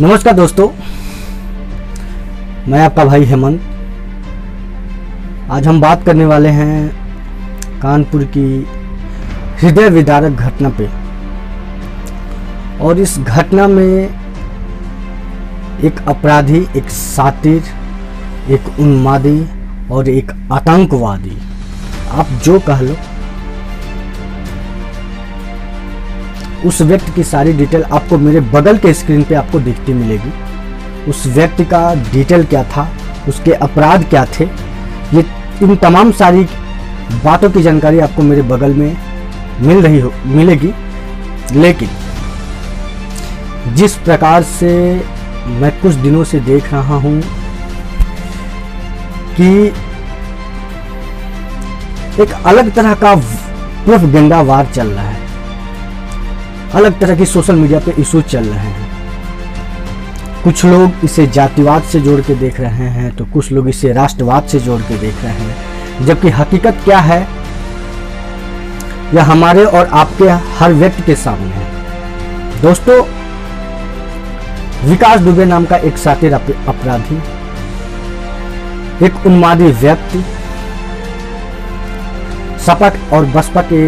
नमस्कार दोस्तों, मैं आपका भाई हेमंत। आज हम बात करने वाले हैं कानपुर की हृदय विदारक घटना पे। और इस घटना में एक अपराधी, एक सातिर, एक उन्मादी और एक आतंकवादी, आप जो कह लो, उस व्यक्ति की सारी डिटेल आपको मेरे बगल के स्क्रीन पे आपको दिखती मिलेगी। उस व्यक्ति का डिटेल क्या था, उसके अपराध क्या थे, ये इन तमाम सारी बातों की जानकारी आपको मेरे बगल में मिलेगी। लेकिन जिस प्रकार से मैं कुछ दिनों से देख रहा हूं कि एक अलग तरह का प्रोपेगेंडा वार चल रहा है, अलग तरह की सोशल मीडिया पे इशू चल रहे हैं। कुछ लोग इसे जातिवाद से जोड़ के देख रहे हैं, तो कुछ लोग इसे राष्ट्रवाद से जोड़ के देख रहे हैं। जबकि हकीकत क्या है, यह हमारे और आपके हर व्यक्ति के सामने है। दोस्तों, विकास दुबे नाम का एक सातिर अपराधी, एक उन्मादी व्यक्ति सपा और बसपा के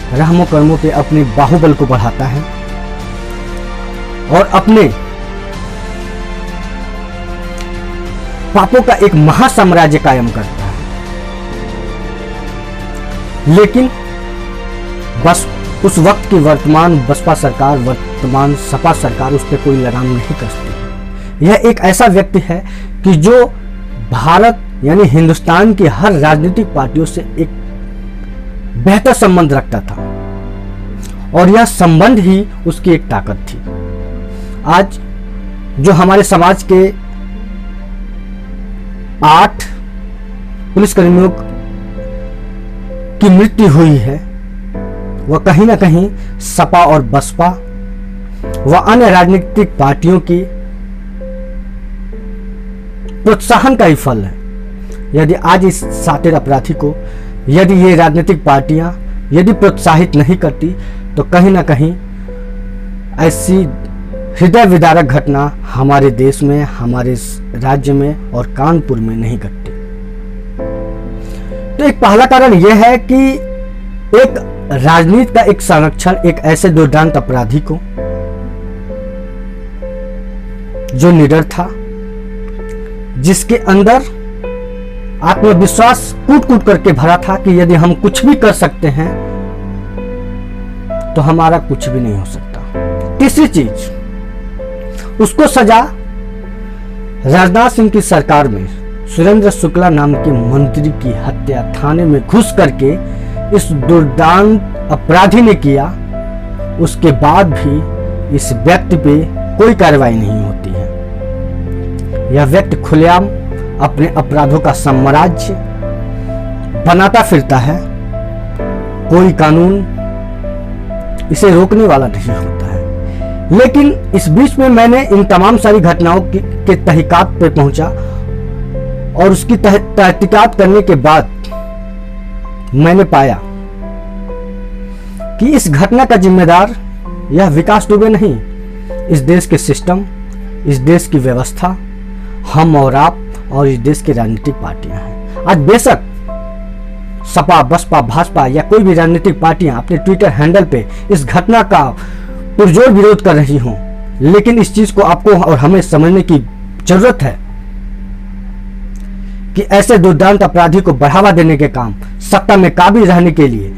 रहमो कर्मों पे अपने बाहुबल को बढ़ाता है और अपने पापों का एक महासाम्राज्य कायम करता है। लेकिन बस उस वक्त की वर्तमान बसपा सरकार, वर्तमान सपा सरकार उस पर कोई लगाम नहीं कसती। यह एक ऐसा व्यक्ति है कि जो भारत यानी हिंदुस्तान की हर राजनीतिक पार्टियों से एक बेहतर संबंध रखता था और यह संबंध ही उसकी एक ताकत थी। आज जो हमारे समाज के 8 पुलिसकर्मियों की मृत्यु हुई है, वह कहीं ना कहीं सपा और बसपा व अन्य राजनीतिक पार्टियों की प्रोत्साहन का ही फल है। यदि आज इस सातिर अपराधी को यदि ये राजनीतिक पार्टियां यदि प्रोत्साहित नहीं करती, तो कहीं ना कहीं ऐसी हृदय विदारक घटना हमारे देश में, हमारे राज्य में और कानपुर में नहीं घटती। तो एक पहला कारण यह है कि एक राजनीति का एक संरक्षण एक ऐसे दुर्दांत अपराधी को, जो निडर था, जिसके अंदर आत्मविश्वास कूट कूट करके भरा था कि यदि हम कुछ भी कर सकते हैं तो हमारा कुछ भी नहीं हो सकता। तीसरी चीज, उसको सजा राजनाथ सिंह की सरकार में सुरेंद्र शुक्ला नाम के मंत्री की हत्या थाने में घुस करके इस दुर्दांत अपराधी ने किया। उसके बाद भी इस व्यक्ति पे कोई कार्रवाई नहीं होती है। यह व्यक्ति खुलेआम अपने अपराधों का साम्राज्य बनाता फिरता है। कोई कानून इसे रोकने वाला नहीं होता है। लेकिन इस बीच में मैंने इन तमाम सारी घटनाओं के तहकीकात पे पहुंचा और उसकी तहकीकात करने के बाद मैंने पाया कि इस घटना का जिम्मेदार यह विकास दुबे नहीं, इस देश के सिस्टम, इस देश की व्यवस्था, हम और आप और इस देश की राजनीतिक पार्टियां हैं। आज बेशक सपा, बसपा, भाजपा या कोई भी राजनीतिक पार्टियां अपने ट्विटर हैंडल पे इस घटना का पुरजोर विरोध कर रही हों, लेकिन इस चीज को आपको और हमें समझने की जरूरत है कि ऐसे दुर्दांत अपराधी को बढ़ावा देने के काम, सत्ता में काबिज रहने के लिए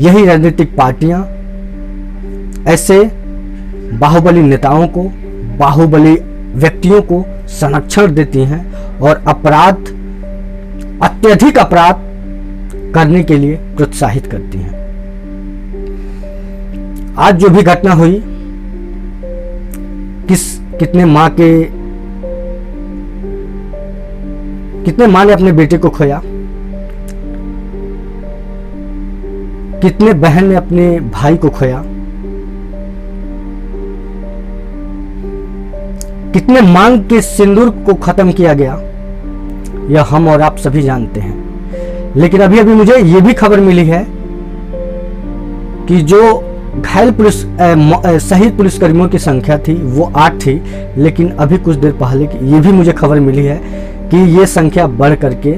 यही राजनीतिक पार्टियां ऐसे बाहुबली नेताओं को, बाहुबली व्यक्तियों को संरक्षण देती हैं और अपराध, अत्यधिक अपराध करने के लिए प्रोत्साहित करती हैं। आज जो भी घटना हुई, कितने मां ने अपने बेटे को खोया, कितने बहन ने अपने भाई को खोया, कितने मांग के सिंदूर को खत्म किया गया, यह हम और आप सभी जानते हैं। लेकिन अभी अभी मुझे यह भी खबर मिली है कि जो घायल शहीद पुलिसकर्मियों की संख्या थी वो 8 थी, लेकिन अभी कुछ देर पहले ये भी मुझे खबर मिली है कि ये संख्या बढ़ करके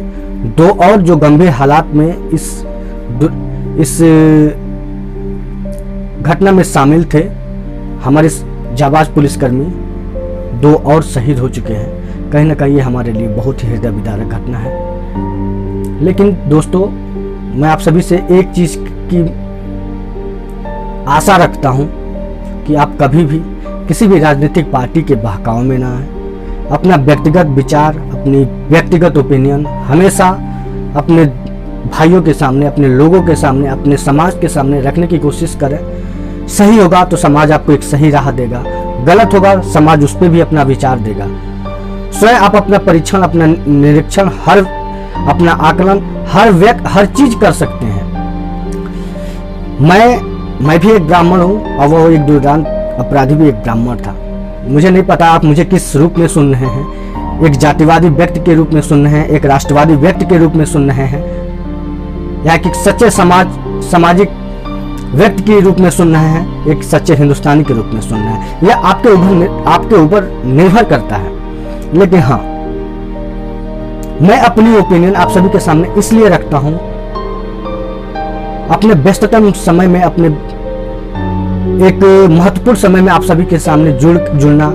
2 और जो गंभीर हालात में इस घटना में शामिल थे, हमारे जाबाज पुलिसकर्मी 2 और शहीद हो चुके हैं। कहीं ना कहीं ये हमारे लिए बहुत ही हृदय विदारक घटना है। लेकिन दोस्तों, मैं आप सभी से एक चीज की आशा रखता हूं कि आप कभी भी किसी भी राजनीतिक पार्टी के बहकाव में ना आए। अपना व्यक्तिगत विचार, अपनी व्यक्तिगत ओपिनियन हमेशा अपने भाइयों के सामने, अपने लोगों के सामने, अपने समाज के सामने रखने की कोशिश करें। सही होगा तो समाज आपको एक सही राह देगा, गलत होगा समाज उस पर भी अपना विचार देगा। स्वयं आप अपना परीक्षण, अपना निरीक्षण, अपना आकलन, हर चीज कर सकते हैं। मैं भी एक ब्राह्मण हूँ और वो एक दुर्दांत अपराधी भी एक ब्राह्मण था। मुझे नहीं पता आप मुझे किस रूप में सुन रहे हैं, एक जातिवादी व्यक्ति के रूप में सुन रहे हैं, एक राष्ट्रवादी व्यक्ति के रूप में सुन रहे हैं, या एक सच्चे सामाजिक व्यक्ति के रूप में सुन रहे हैं, एक सच्चे हिंदुस्तानी के रूप में सुन रहे हैं। यह आपके ऊपर निर्भर करता है। लेकिन हाँ, मैं अपनी ओपिनियन आप सभी के सामने इसलिए रखता हूं, अपने व्यस्ततम समय में, अपने एक महत्वपूर्ण समय में आप सभी के सामने जुड़ना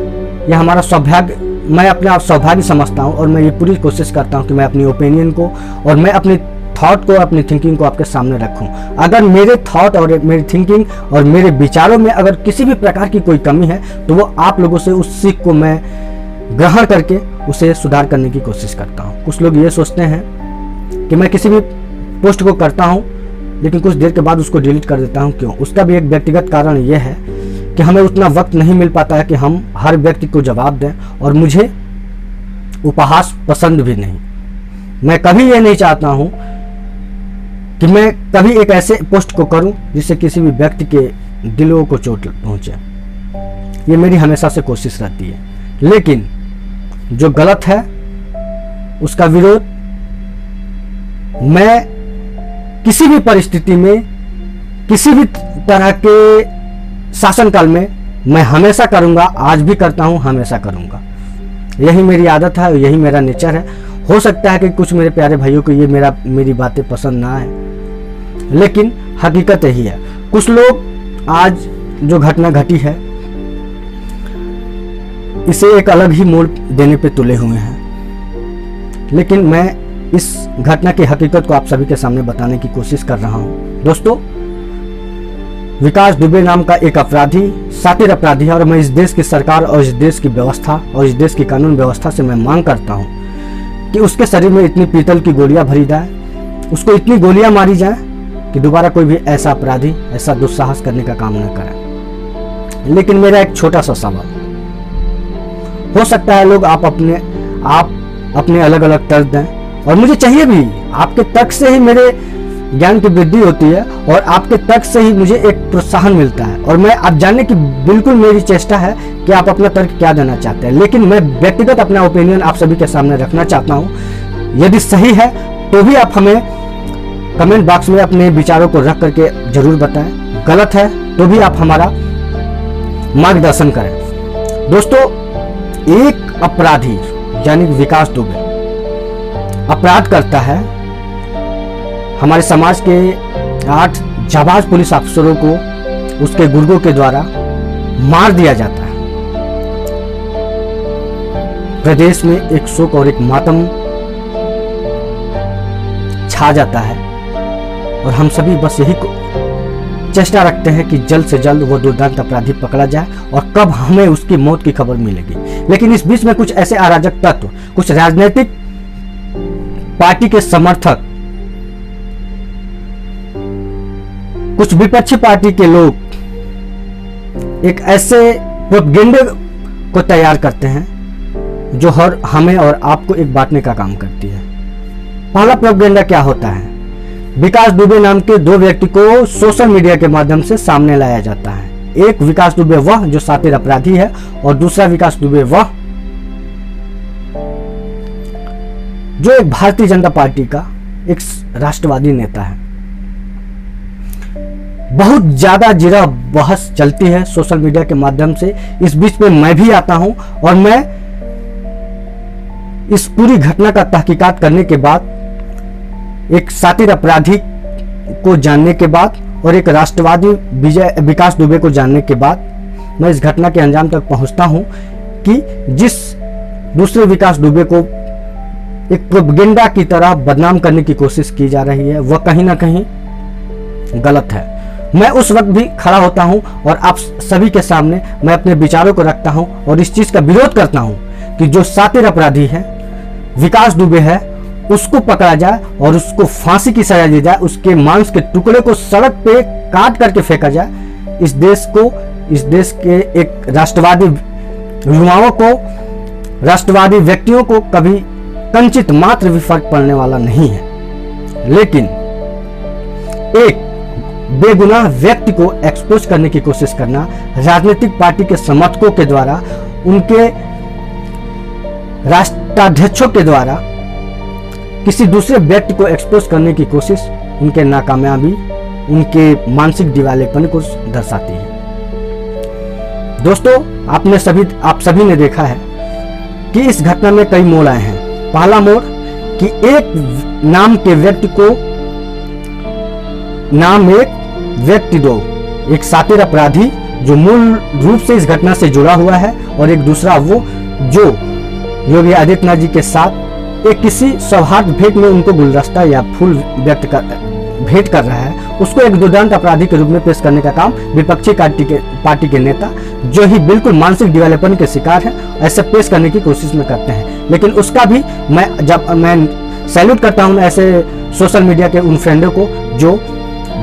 यह हमारा सौभाग्य, मैं अपने आप सौभाग्य समझता हूं। और मैं ये पूरी कोशिश करता हूं कि मैं अपनी ओपिनियन को और मैं अपने थॉट को, अपनी थिंकिंग को आपके सामने रखूं। अगर मेरे थॉट और मेरी थिंकिंग और मेरे विचारों में अगर किसी भी प्रकार की कोई कमी है तो वो आप लोगों से उस सीख को मैं ग्रहण करके उसे सुधार करने की कोशिश करता हूं। कुछ लोग ये सोचते हैं कि मैं किसी भी पोस्ट को करता हूं लेकिन कुछ देर के बाद उसको डिलीट कर देता हूं। क्यों? उसका भी एक व्यक्तिगत कारण यह है कि हमें उतना वक्त नहीं मिल पाता है कि हम हर व्यक्ति को जवाब दें, और मुझे उपहास पसंद भी नहीं। मैं कभी ये नहीं चाहता हूं कि मैं कभी एक ऐसे पोस्ट को करूं जिससे किसी भी व्यक्ति के दिलों को चोट पहुंचे। ये मेरी हमेशा से कोशिश रहती है। लेकिन जो गलत है उसका विरोध मैं किसी भी परिस्थिति में, किसी भी तरह के शासनकाल में मैं हमेशा करूंगा। आज भी करता हूं, हमेशा करूंगा। यही मेरी आदत है, यही मेरा नेचर है। हो सकता है कि कुछ मेरे प्यारे भाइयों को ये मेरी बातें पसंद ना आए, लेकिन हकीकत यही है। कुछ लोग आज जो घटना घटी है इसे एक अलग ही मोड़ देने पे तुले हुए हैं, लेकिन मैं इस घटना की हकीकत को आप सभी के सामने बताने की कोशिश कर रहा हूं। दोस्तों, विकास दुबे नाम का एक अपराधी, शातिर अपराधी है, और मैं इस देश की सरकार और इस देश की व्यवस्था और इस देश की कानून व्यवस्था से मैं मांग करता हूं कि उसके शरीर में इतनी पीतल की गोलियां भरी जाए, उसको इतनी गोलियां मारी जाए कि दोबारा कोई भी ऐसा अपराधी ऐसा दुस्साहस करने का काम न करे। लेकिन मेरा एक छोटा सा सवाल, हो सकता है लोग आप अपने अलग अलग तर्क दें, और मुझे चाहिए भी। आपके तर्क से ही मेरे ज्ञान की वृद्धि होती है और आपके तर्क से ही मुझे एक प्रोत्साहन मिलता है, और मैं आप जानने की बिल्कुल मेरी चेष्टा है कि आप अपना तर्क क्या देना चाहते हैं। लेकिन मैं व्यक्तिगत अपना ओपिनियन आप सभी के सामने रखना चाहता हूं। यदि सही है तो भी आप हमें कमेंट बॉक्स में अपने विचारों को रख करके जरूर बताएं, गलत है तो भी आप हमारा मार्गदर्शन करें। दोस्तों, एक अपराधी यानी विकास दुबे अपराध करता है, हमारे समाज के 8 जाबाज पुलिस अफसरों को उसके गुर्गों के द्वारा मार दिया जाता है। प्रदेश में एक शोक और एक मातम छा जाता है, और हम सभी बस यही चेष्टा रखते हैं कि जल्द से जल्द वो दुर्दांत अपराधी पकड़ा जाए, और कब हमें उसकी मौत की खबर मिलेगी। लेकिन इस बीच में कुछ ऐसे अराजक तत्व, कुछ राजनीतिक पार्टी के समर्थक, कुछ विपक्षी पार्टी के लोग एक ऐसे प्रोपेगेंडा को तैयार करते हैं जो हमें और आपको एक बांटने का काम करती है। पहला प्रोपेगेंडा क्या होता है? विकास दुबे नाम के 2 व्यक्ति को सोशल मीडिया के माध्यम से सामने लाया जाता है। एक विकास दुबे वह जो शातिर अपराधी है, और दूसरा विकास दुबे वह जो एक भारतीय जनता पार्टी का एक राष्ट्रवादी नेता है। बहुत ज़्यादा जिरा बहस चलती है सोशल मीडिया के माध्यम से। इस बीच में मैं भी आता हूं और मैं इस पूरी घटना का तहकीकात करने के बाद, एक शातिर अपराधी को जानने के बाद और एक राष्ट्रवादी विकास दुबे को जानने के बाद मैं इस घटना के अंजाम तक पहुंचता हूं कि जिस दूसरे विकास दुबे को एक प्रोपेगेंडा की तरह बदनाम करने की कोशिश की जा रही है, वह कहीं ना कहीं गलत है। मैं उस वक्त भी खड़ा होता हूं और आप सभी के सामने मैं अपने विचारों को रखता हूं और इस चीज का विरोध करता हूं कि जो शातिर अपराधी है, विकास दुबे है, उसको पकड़ा जाए और उसको फांसी की सजा दी जाए, उसके मांस के टुकड़े को सड़क पे काट करके फेंका जाए। इस देश के एक राष्ट्रवादी युवाओं को, राष्ट्रवादी व्यक्तियों को कभी कंचित मात्र भी फर्क पड़ने वाला नहीं है। लेकिन एक बेगुनाह व्यक्ति को एक्सपोज करने की कोशिश करना, राजनीतिक पार्टी के समर्थकों के द्वारा, उनके राष्ट्राध्यक्षों के द्वारा किसी दूसरे व्यक्ति को एक्सपोज करने की कोशिश उनके नाकामयाबी, उनके मानसिक दिवालेपन को दर्शाती है। दोस्तों, आप सभी ने देखा है कि इस घटना में कई मोड़ आए हैं। पहला मोड़ कि एक नाम के व्यक्ति को नाम एक व्यक्ति दो, एक शातिर अपराधी जो मूल रूप से इस घटना से जुड़ा हुआ है और एक दूसरा वो जो योगी आदित्यनाथ जी के साथ एक किसी सौहार्द भेंट में उनको गुलदस्ता या फूल भेंट कर रहा है, उसको एक दुर्दांत अपराधी के रूप में पेश करने का काम विपक्षी पार्टी के नेता, जो ही बिल्कुल मानसिक दिवालेपन के शिकार है, ऐसे पेश करने की कोशिश में करते हैं। लेकिन उसका भी मैं सैल्यूट करता हूं ऐसे सोशल मीडिया के उन फ्रेंडों को जो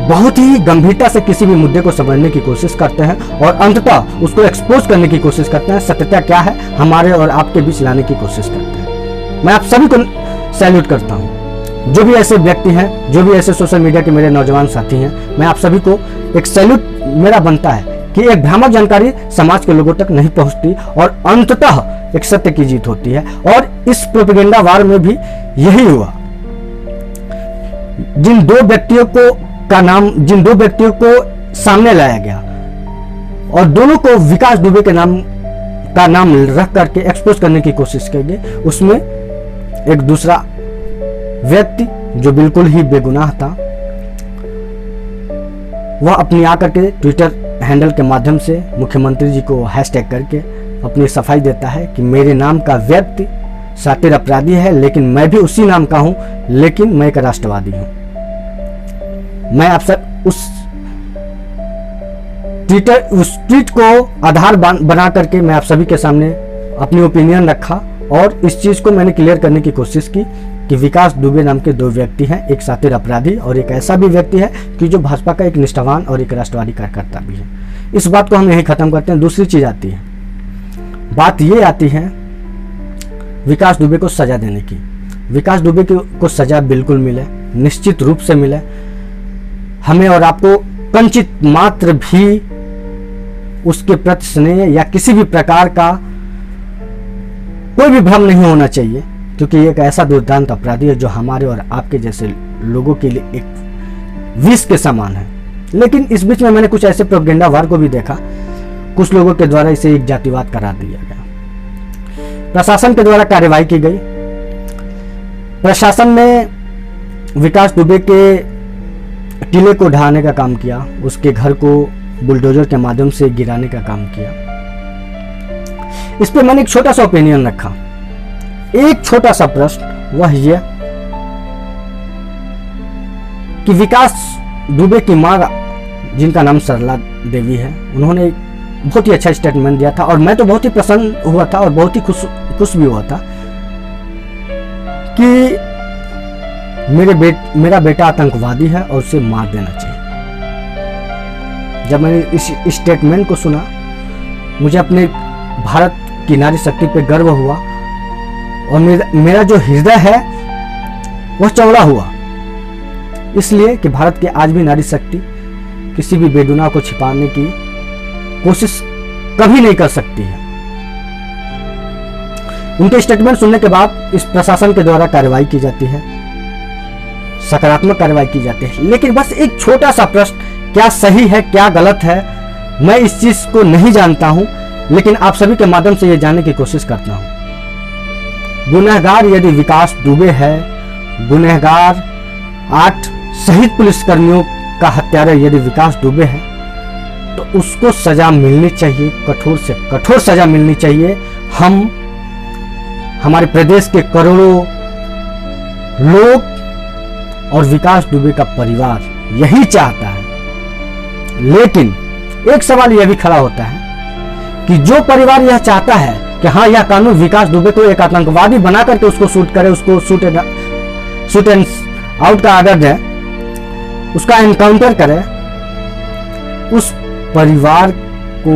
बहुत ही गंभीरता से किसी भी मुद्दे को समझने की कोशिश करते हैं और अंततः उसको एक्सपोज करने की कोशिश करते हैं, सत्यता क्या है हमारे और आपके बीच लाने की कोशिश करते हैं। मैं आप सभी को सैल्यूट करता हूं। जो भी ऐसे व्यक्ति हैं, जो भी ऐसे सोशल मीडिया के मेरे नौजवान साथी हैं, मैं आप सभी को एक सैल्यूट मेरा बनता है कि एक भ्रामक जानकारी समाज के लोगों तक नहीं पहुंचती और अंततः एक सत्य की जीत होती है। और इस प्रोपेगेंडा वार में भी यही हुआ। जिन दो व्यक्तियों को सामने लाया गया और दोनों को विकास दुबे के नाम रख करके एक्सपोज करने की कोशिश की गई, उसमें एक दूसरा व्यक्ति जो बिल्कुल ही बेगुनाह था, वह अपनी आकर के ट्विटर हैंडल के माध्यम से मुख्यमंत्री जी को हैशटैग करके अपनी सफाई देता है कि मेरे नाम का व्यक्ति शातिर अपराधी है, लेकिन मैं भी उसी नाम का हूं, लेकिन मैं एक राष्ट्रवादी हूं। मैं आप सब उस ट्वीट को आधार बना करके मैं आप सभी के सामने अपनी ओपिनियन रखा और इस चीज को मैंने क्लियर करने की कोशिश की कि विकास दुबे नाम के दो व्यक्ति हैं, एक शातिर अपराधी और एक ऐसा भी व्यक्ति है कि जो भाजपा का एक निष्ठावान और एक राष्ट्रवादी कार्यकर्ता भी है। इस बात को हम यही खत्म करते हैं। दूसरी चीज आती है, बात ये आती है विकास दुबे को सजा देने की। विकास दुबे को सजा बिल्कुल मिले, निश्चित रूप से मिले। हमें और आपको कंचित मात्र भी उसके प्रति स्नेह या किसी भी प्रकार का कोई भी भ्रम नहीं होना चाहिए, क्योंकि ये एक ऐसा दुर्दांत अपराधी है जो हमारे और आपके जैसे लोगों के लिए एक विष के समान है। लेकिन इस बीच में मैंने कुछ ऐसे प्रोपेगेंडा वार को भी देखा, कुछ लोगों के द्वारा इसे एक जातिवाद करार दिया गया। प्रशासन के द्वारा कार्यवाही की गई। प्रशासन ने विकास दुबे के टीले को ढहाने का काम किया, उसके घर को बुलडोजर के माध्यम से गिराने का काम किया। इस पे मैंने एक छोटा सा ओपिनियन रखा, एक छोटा सा प्रश्न, वह यह कि विकास दुबे की मां, जिनका नाम सरला देवी है, उन्होंने एक बहुत ही अच्छा स्टेटमेंट दिया था और मैं तो बहुत ही प्रसन्न हुआ था और बहुत ही खुश भी हुआ था कि मेरा बेटा आतंकवादी है और उसे मार देना चाहिए। जब मैंने इस स्टेटमेंट को सुना, मुझे अपने भारत की नारी शक्ति पे गर्व हुआ और मेरा जो हृदय है वह चौड़ा हुआ, इसलिए कि भारत की आज भी नारी शक्ति किसी भी बेगुनाह को छिपाने की कोशिश कभी नहीं कर सकती है। उनके स्टेटमेंट सुनने के बाद इस प्रशासन के द्वारा कार्रवाई की जाती है, सकारात्मक कार्रवाई की जाती है। लेकिन बस एक छोटा सा प्रश्न क्या सही है क्या गलत है मैं इस चीज को नहीं जानता हूं, लेकिन आप सभी के माध्यम से ये जानने की कोशिश करता हूं। गुनहगार यदि विकास दुबे है, गुनहगार 8 शहीद पुलिसकर्मियों का हत्यारा यदि विकास दुबे है, तो उसको सजा मिलनी चाहिए, कठोर से कठोर सजा मिलनी चाहिए। हम हमारे प्रदेश के करोड़ों लोग और विकास दुबे का परिवार यही चाहता है। लेकिन एक सवाल यह भी खड़ा होता है कि जो परिवार यह चाहता है कि हाँ यह कानून विकास दुबे को एक आतंकवादी बना करके उसको शूट करे, उसको शूट एंड आउट का आर्डर दे, उसका एनकाउंटर करे, उस परिवार को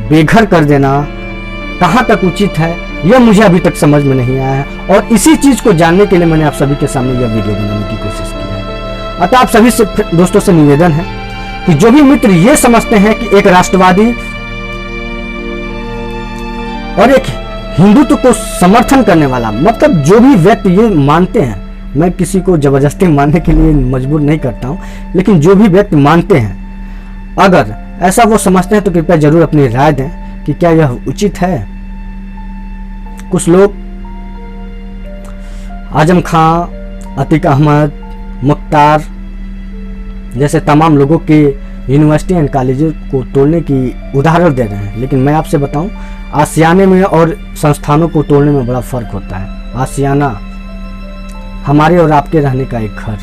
बेघर कर देना कहां तक उचित है यह मुझे अभी तक समझ में नहीं आया है। और इसी चीज को जानने के लिए मैंने आप सभी के सामने यह वीडियो बनाने की कोशिश की है। अतः आप सभी से दोस्तों से निवेदन है कि जो भी मित्र ये समझते हैं कि एक राष्ट्रवादी और एक हिंदुत्व को समर्थन करने वाला, मतलब जो भी व्यक्ति ये मानते हैं, मैं किसी को जबरदस्ती मानने के लिए मजबूर नहीं करता हूं, लेकिन जो भी व्यक्ति मानते हैं अगर ऐसा वो समझते हैं तो कृपया जरूर अपनी राय दें कि क्या यह उचित है। कुछ लोग आजम खां, अतीक अहमद, मुख्तार जैसे तमाम लोगों के यूनिवर्सिटी एंड कॉलेजों को तोड़ने की उदाहरण दे रहे हैं, लेकिन मैं आपसे बताऊं आशियाने में और संस्थानों को तोड़ने में बड़ा फर्क होता है। आशियाना हमारे और आपके रहने का एक घर।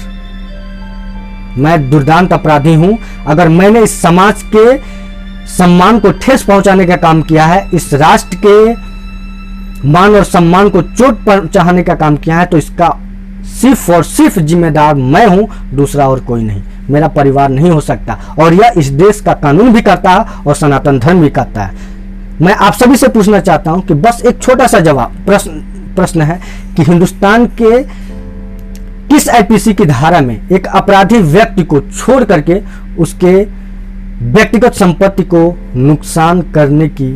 मैं दुर्दांत अपराधी हूं अगर मैंने इस समाज के सम्मान को ठेस पहुंचाने का काम किया है, इस राष्ट्र के मान और सम्मान को चोट पहुंचाने का काम किया है, तो इसका सिर्फ और सिर्फ जिम्मेदार मैं हूं, दूसरा और कोई नहीं, मेरा परिवार नहीं हो सकता। और यह इस देश का कानून भी करता है और सनातन धर्म भी करता है। मैं आप सभी से पूछना चाहता हूं कि बस एक छोटा सा जवाब प्रश्न है कि हिंदुस्तान के किस आईपीसी की धारा में एक अपराधी व्यक्ति को छोड़ करके उसके व्यक्तिगत संपत्ति को नुकसान करने की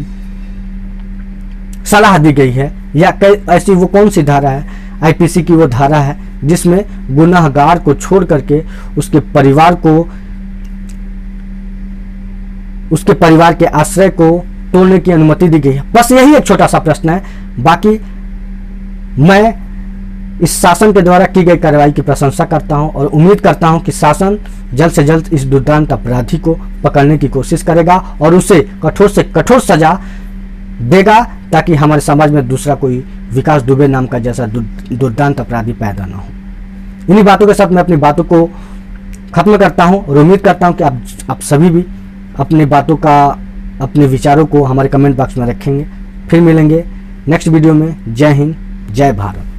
सलाह दी गई है, या ऐसी वो कौन सी धारा है? आईपीसी की वो धारा है जिसमें गुनहगार को छोड़ करके उसके परिवार को, उसके परिवार के आश्रय को तोड़ने की अनुमति दी गई है। बस यही एक छोटा सा प्रश्न है। बाकी मैं इस शासन के द्वारा की गई कार्रवाई की प्रशंसा करता हूं और उम्मीद करता हूं कि शासन जल्द से जल्द इस दुर्दांत अपराधी को पकड़ने की कोशिश करेगा और उसे कठोर से कठोर सजा देगा, ताकि हमारे समाज में दूसरा कोई विकास दुबे नाम का जैसा दुर्दांत अपराधी पैदा ना हो। इन्हीं बातों के साथ मैं अपनी बातों को खत्म करता हूं और उम्मीद करता हूं कि आप सभी भी अपनी बातों का, अपने विचारों को हमारे कमेंट बॉक्स में रखेंगे। फिर मिलेंगे नेक्स्ट वीडियो में। जय हिंद, जय भारत।